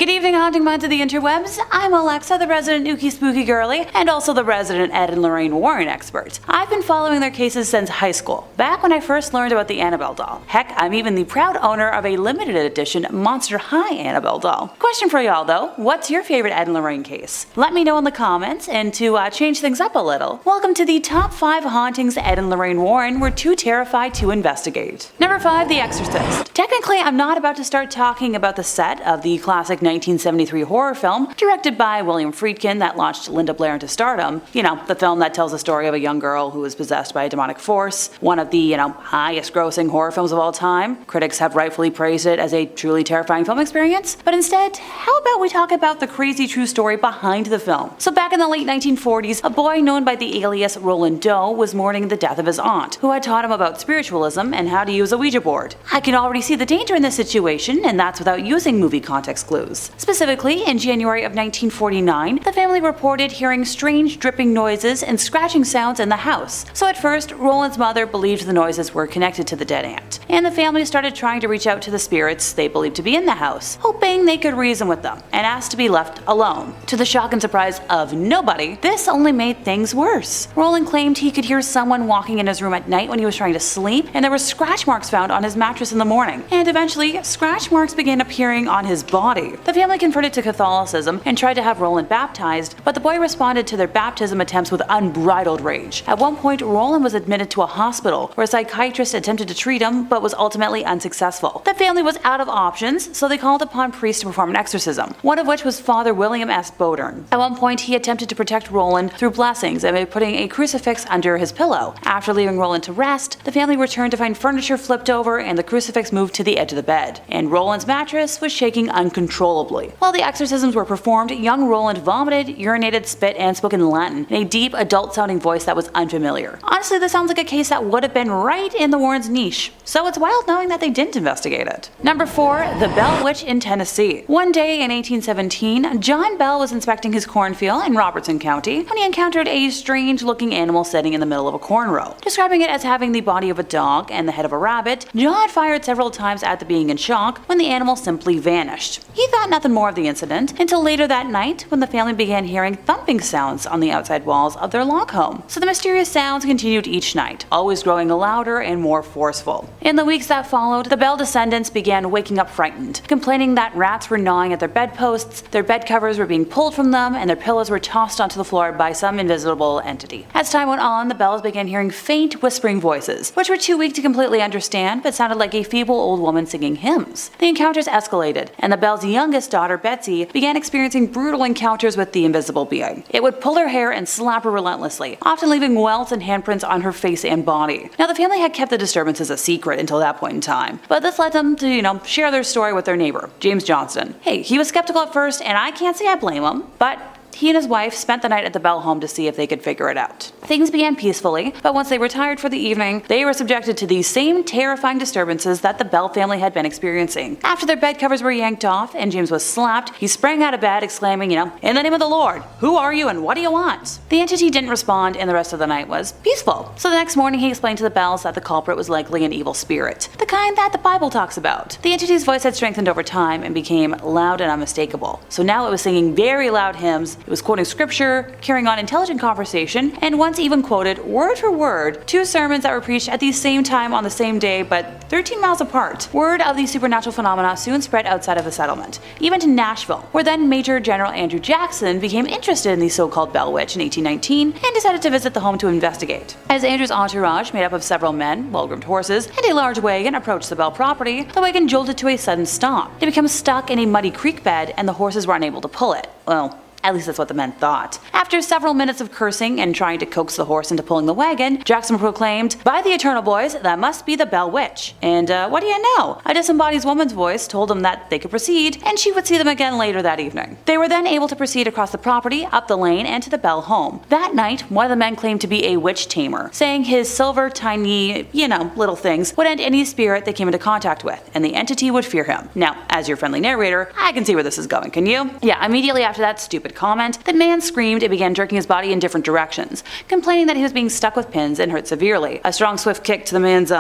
Good evening, haunting minds of the interwebs. I'm Alexa, the resident Ookie Spooky Girly, and also the resident Ed and Lorraine Warren expert. I've been following their cases since high school, back when I first learned about the Annabelle doll. Heck, I'm even the proud owner of a limited edition Monster High Annabelle doll. Question for y'all though, what's your favorite Ed and Lorraine case? Let me know in the comments, and to change things up a little, welcome to the top 5 hauntings Ed and Lorraine Warren were too terrified to investigate. Number 5, The Exorcist. Technically, I'm not about to start talking about the set of the classic 1973 horror film directed by William Friedkin that launched Linda Blair into stardom. You know, the film that tells the story of a young girl who is possessed by a demonic force. One of the, highest grossing horror films of all time. Critics have rightfully praised it as a truly terrifying film experience. But instead, how about we talk about the crazy true story behind the film? So back in the late 1940s, a boy known by the alias Roland Doe was mourning the death of his aunt, who had taught him about spiritualism and how to use a Ouija board. I can already see the danger in this situation, and that's without using movie context clues. Specifically, in January of 1949, the family reported hearing strange dripping noises and scratching sounds in the house. So at first, Roland's mother believed the noises were connected to the dead aunt, and the family started trying to reach out to the spirits they believed to be in the house, hoping they could reason with them, and asked to be left alone. To the shock and surprise of nobody, this only made things worse. Roland claimed he could hear someone walking in his room at night when he was trying to sleep, and there were scratch marks found on his mattress in the morning, and eventually, scratch marks began appearing on his body. The family converted to Catholicism and tried to have Roland baptized, but the boy responded to their baptism attempts with unbridled rage. At one point, Roland was admitted to a hospital where a psychiatrist attempted to treat him but was ultimately unsuccessful. The family was out of options, so they called upon priests to perform an exorcism, one of which was Father William S. Bodern. At one point, he attempted to protect Roland through blessings and by putting a crucifix under his pillow. After leaving Roland to rest, the family returned to find furniture flipped over and the crucifix moved to the edge of the bed, and Roland's mattress was shaking uncontrollably. While the exorcisms were performed, young Roland vomited, urinated, spit, and spoke in Latin in a deep, adult-sounding voice that was unfamiliar. Honestly, this sounds like a case that would have been right in the Warrens' niche, so it's wild knowing that they didn't investigate it. Number 4, The Bell Witch in Tennessee. One day in 1817, John Bell was inspecting his cornfield in Robertson County when he encountered a strange-looking animal sitting in the middle of a corn row. Describing it as having the body of a dog and the head of a rabbit, John fired several times at the being in shock when the animal simply vanished. He thought nothing more of the incident until later that night when the family began hearing thumping sounds on the outside walls of their log home. So the mysterious sounds continued each night, always growing louder and more forceful. In the weeks that followed, the Bell descendants began waking up frightened, complaining that rats were gnawing at their bedposts, their bed covers were being pulled from them, and their pillows were tossed onto the floor by some invisible entity. As time went on, the Bells began hearing faint whispering voices, which were too weak to completely understand but sounded like a feeble old woman singing hymns. The encounters escalated, and the Bells' youngest daughter, Betsy, began experiencing brutal encounters with the invisible being. It would pull her hair and slap her relentlessly, often leaving welts and handprints on her face and body. Now, the family had kept the disturbances a secret until that point in time, but this led them to, share their story with their neighbor, James Johnston. Hey, he was skeptical at first, and I can't say I blame him, but he and his wife spent the night at the Bell home to see if they could figure it out. Things began peacefully, but once they retired for the evening, they were subjected to these same terrifying disturbances that the Bell family had been experiencing. After their bed covers were yanked off and James was slapped, he sprang out of bed exclaiming, "In the name of the Lord, who are you and what do you want?" The entity didn't respond and the rest of the night was peaceful. So the next morning he explained to the Bells that the culprit was likely an evil spirit, the kind that the Bible talks about. The entity's voice had strengthened over time and became loud and unmistakable. So now it was singing very loud hymns, it was quoting scripture, carrying on intelligent conversation, and once even quoted, word for word, 2 sermons that were preached at the same time on the same day but 13 miles apart. Word of these supernatural phenomena soon spread outside of the settlement, even to Nashville, where then Major General Andrew Jackson became interested in the so-called Bell Witch in 1819 and decided to visit the home to investigate. As Andrew's entourage, made up of several men, well-groomed horses, and a large wagon approached the Bell property, the wagon jolted to a sudden stop. It became stuck in a muddy creek bed and the horses were unable to pull it. Well, at least that's what the men thought. After several minutes of cursing and trying to coax the horse into pulling the wagon, Jackson proclaimed, "By the eternal boys, that must be the Bell Witch." And what do you know? A disembodied woman's voice told them that they could proceed, and she would see them again later that evening. They were then able to proceed across the property, up the lane, and to the Bell home. That night, one of the men claimed to be a witch tamer, saying his silver, tiny, little things would end any spirit they came into contact with, and the entity would fear him. Now, as your friendly narrator, I can see where this is going, can you? Yeah, immediately after that stupid could comment, the man screamed and began jerking his body in different directions, complaining that he was being stuck with pins and hurt severely. A strong swift kick to the man's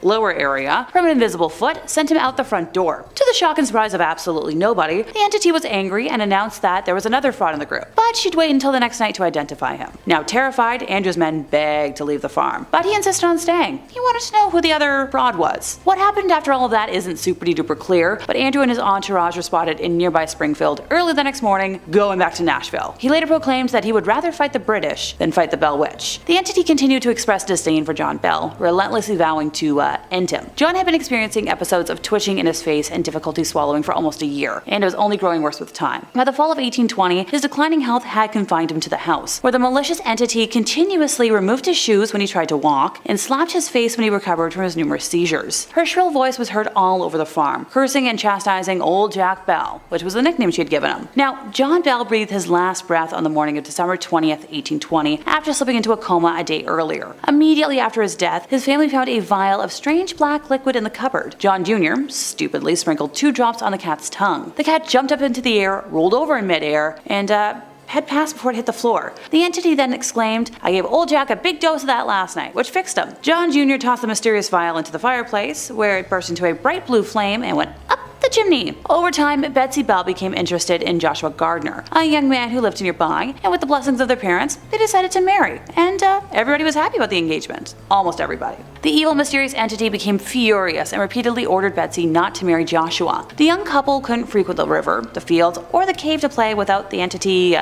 lower area from an invisible foot sent him out the front door. To the shock and surprise of absolutely nobody, the entity was angry and announced that there was another fraud in the group, but she'd wait until the next night to identify him. Now terrified, Andrew's men begged to leave the farm, but he insisted on staying. He wanted to know who the other fraud was. What happened after all of that isn't super duper clear, but Andrew and his entourage were spotted in nearby Springfield early the next morning, going back to Nashville. He later proclaimed that he would rather fight the British than fight the Bell Witch. The entity continued to express disdain for John Bell, relentlessly vowing to end him. John had been experiencing episodes of twitching in his face and difficulty swallowing for almost a year, and it was only growing worse with time. By the fall of 1820, his declining health had confined him to the house, where the malicious entity continuously removed his shoes when he tried to walk and slapped his face when he recovered from his numerous seizures. Her shrill voice was heard all over the farm, cursing and chastising old Jack Bell, which was the nickname she had given him. Now, John Bell breathed his last breath on the morning of December 20th, 1820, after slipping into a coma a day earlier. Immediately after his death, his family found a vial of strange black liquid in the cupboard. John Jr. stupidly sprinkled 2 drops on the cat's tongue. The cat jumped up into the air, rolled over in midair, and had passed before it hit the floor. The entity then exclaimed, "I gave old Jack a big dose of that last night," which fixed him. John Jr. tossed the mysterious vial into the fireplace, where it burst into a bright blue flame and went up the chimney. Over time, Betsy Bell became interested in Joshua Gardner, a young man who lived nearby, and with the blessings of their parents, they decided to marry, and everybody was happy about the engagement. Almost everybody. The evil, mysterious entity became furious and repeatedly ordered Betsy not to marry Joshua. The young couple couldn't frequent the river, the fields, or the cave to play without the entity,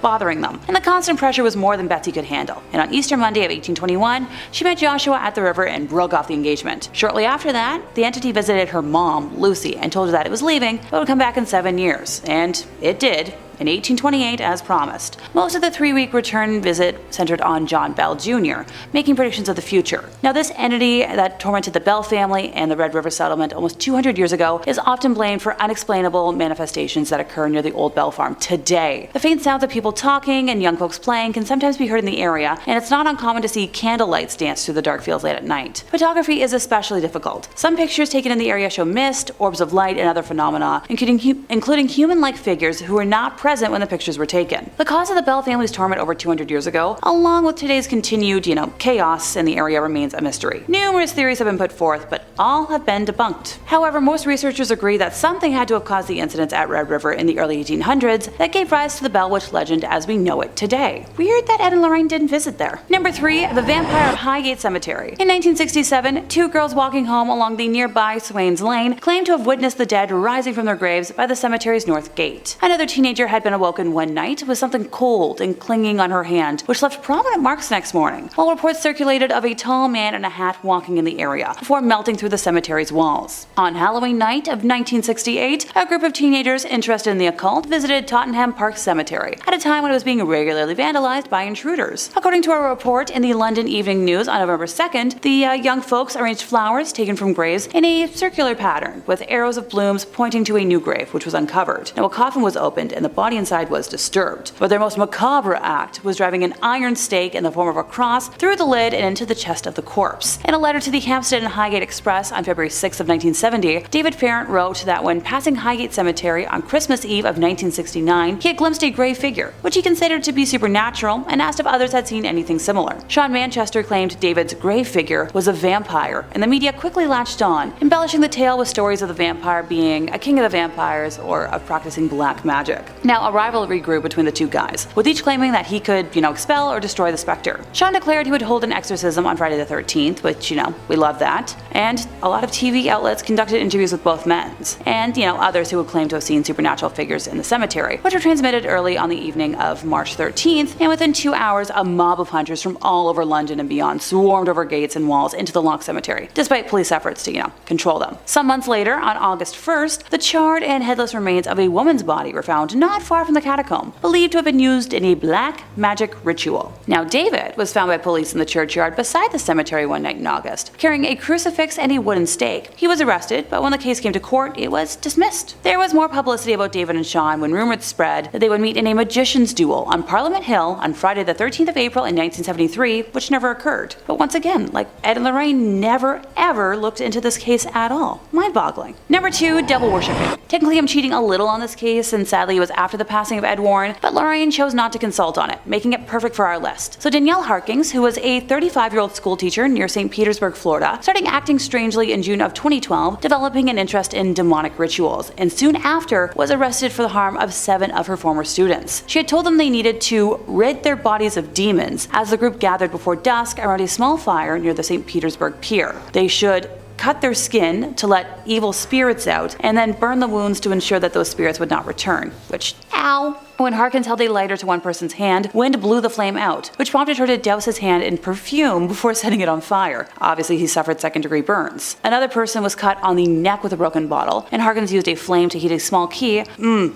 bothering them. And the constant pressure was more than Betsy could handle. And on Easter Monday of 1821, she met Joshua at the river and broke off the engagement. Shortly after that, the entity visited her mom, Lucy, and told her that it was leaving, but would come back in 7 years. And it did. In 1828, as promised. Most of the 3-week return visit centered on John Bell Jr., making predictions of the future. Now, this entity that tormented the Bell family and the Red River settlement almost 200 years ago is often blamed for unexplainable manifestations that occur near the old Bell farm today. The faint sounds of people talking and young folks playing can sometimes be heard in the area, and it's not uncommon to see candlelights dance through the dark fields late at night. Photography is especially difficult. Some pictures taken in the area show mist, orbs of light, and other phenomena, including human-like figures who were not present when the pictures were taken. The cause of the Bell family's torment over 200 years ago, along with today's continued, chaos in the area, remains a mystery. Numerous theories have been put forth, but all have been debunked. However, most researchers agree that something had to have caused the incidents at Red River in the early 1800s that gave rise to the Bell Witch legend as we know it today. Weird that Ed and Lorraine didn't visit there. Number 3, the Vampire of Highgate Cemetery. In 1967, 2 girls walking home along the nearby Swains Lane claimed to have witnessed the dead rising from their graves by the cemetery's north gate. Another teenager had been awoken one night with something cold and clinging on her hand, which left prominent marks next morning, while reports circulated of a tall man in a hat walking in the area, before melting through the cemetery's walls. On Halloween night of 1968, a group of teenagers interested in the occult visited Tottenham Park Cemetery, at a time when it was being regularly vandalized by intruders. According to a report in the London Evening News on November 2nd, the young folks arranged flowers taken from graves in a circular pattern, with arrows of blooms pointing to a new grave, which was uncovered. Now, a coffin was opened, and the body inside was disturbed, but their most macabre act was driving an iron stake in the form of a cross through the lid and into the chest of the corpse. In a letter to the Hampstead and Highgate Express on February 6 of 1970, David Farrant wrote that when passing Highgate Cemetery on Christmas Eve of 1969, he had glimpsed a gray figure, which he considered to be supernatural, and asked if others had seen anything similar. Sean Manchester claimed David's gray figure was a vampire, and the media quickly latched on, embellishing the tale with stories of the vampire being a king of the vampires or of practicing black magic. Now, a rivalry grew between the two guys, with each claiming that he could, expel or destroy the specter. Sean declared he would hold an exorcism on Friday the 13th, which, we love that. And a lot of TV outlets conducted interviews with both men, and, others who would claim to have seen supernatural figures in the cemetery, which were transmitted early on the evening of March 13th, and within 2 hours, a mob of hunters from all over London and beyond swarmed over gates and walls into the locked cemetery, despite police efforts to, control them. Some months later, on August 1st, the charred and headless remains of a woman's body were found not far from the catacomb, believed to have been used in a black magic ritual. Now, David was found by police in the churchyard beside the cemetery one night in August, carrying a crucifix crucifix and a wooden stake. He was arrested, but when the case came to court, it was dismissed. There was more publicity about David and Sean when rumors spread that they would meet in a magician's duel on Parliament Hill on Friday the 13th of April in 1973, which never occurred. But once again, like Ed and Lorraine never ever looked into this case at all. Mind-boggling. Number 2, devil worshipping. Technically I'm cheating a little on this case, and sadly it was after the passing of Ed Warren, but Lorraine chose not to consult on it, making it perfect for our list. So Danielle Hauntings, who was a 35-year-old school teacher near St. Petersburg, Florida, started acting strangely in June of 2012, developing an interest in demonic rituals, and soon after was arrested for the harm of 7 of her former students. She had told them they needed to rid their bodies of demons as the group gathered before dusk around a small fire near the St. Petersburg Pier. They should cut their skin to let evil spirits out, and then burn the wounds to ensure that those spirits would not return. Which, ow! When Hauntings held a lighter to one person's hand, wind blew the flame out, which prompted her to douse his hand in perfume before setting it on fire. Obviously, he suffered second-degree burns. Another person was cut on the neck with a broken bottle, and Hauntings used a flame to heat a small key,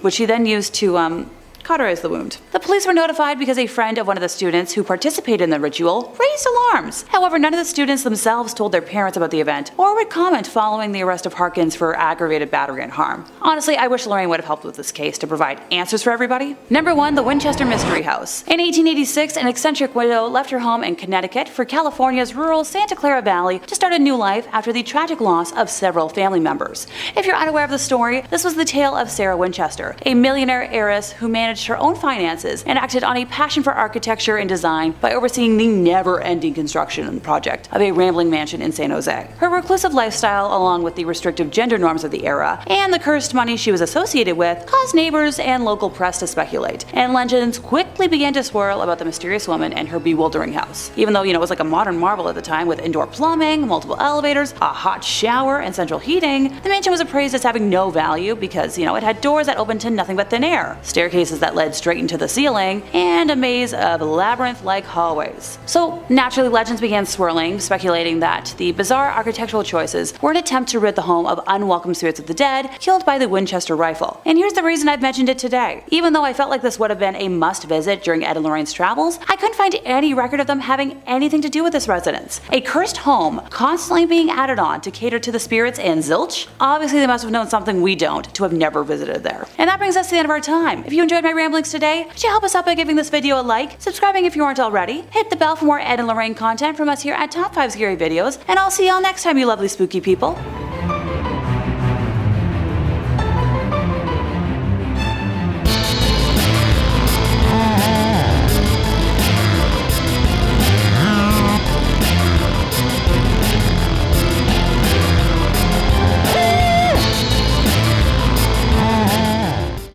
which he then used to, cauterize the wound. The police were notified because a friend of one of the students who participated in the ritual raised alarms. However, none of the students themselves told their parents about the event or would comment following the arrest of Hauntings for aggravated battery and harm. Honestly, I wish Lorraine would have helped with this case to provide answers for everybody. Number 1, the Winchester Mystery House. In 1886, an eccentric widow left her home in Connecticut for California's rural Santa Clara Valley to start a new life after the tragic loss of several family members. If you're unaware of the story, this was the tale of Sarah Winchester, a millionaire heiress who managed her own finances and acted on a passion for architecture and design by overseeing the never-ending construction project of a rambling mansion in San Jose. Her reclusive lifestyle, along with the restrictive gender norms of the era and the cursed money she was associated with, caused neighbors and local press to speculate, and legends quickly began to swirl about the mysterious woman and her bewildering house. Even though, it was like a modern marvel at the time with indoor plumbing, multiple elevators, a hot shower, and central heating, the mansion was appraised as having no value because, it had doors that opened to nothing but thin air, staircases that led straight into the ceiling, and a maze of labyrinth-like hallways. So naturally, legends began swirling, speculating that the bizarre architectural choices were an attempt to rid the home of unwelcome spirits of the dead killed by the Winchester rifle. And here's the reason I've mentioned it today. Even though I felt like this would have been a must-visit during Ed and Lorraine's travels, I couldn't find any record of them having anything to do with this residence. A cursed home constantly being added on to cater to the spirits and zilch? Obviously they must have known something we don't to have never visited there. And that brings us to the end of our time. If you enjoyed my ramblings today, could you help us out by giving this video a like, subscribing if you aren't already, hit the bell for more Ed and Lorraine content from us here at Top 5 Scary Videos, and I'll see y'all next time, you lovely spooky people.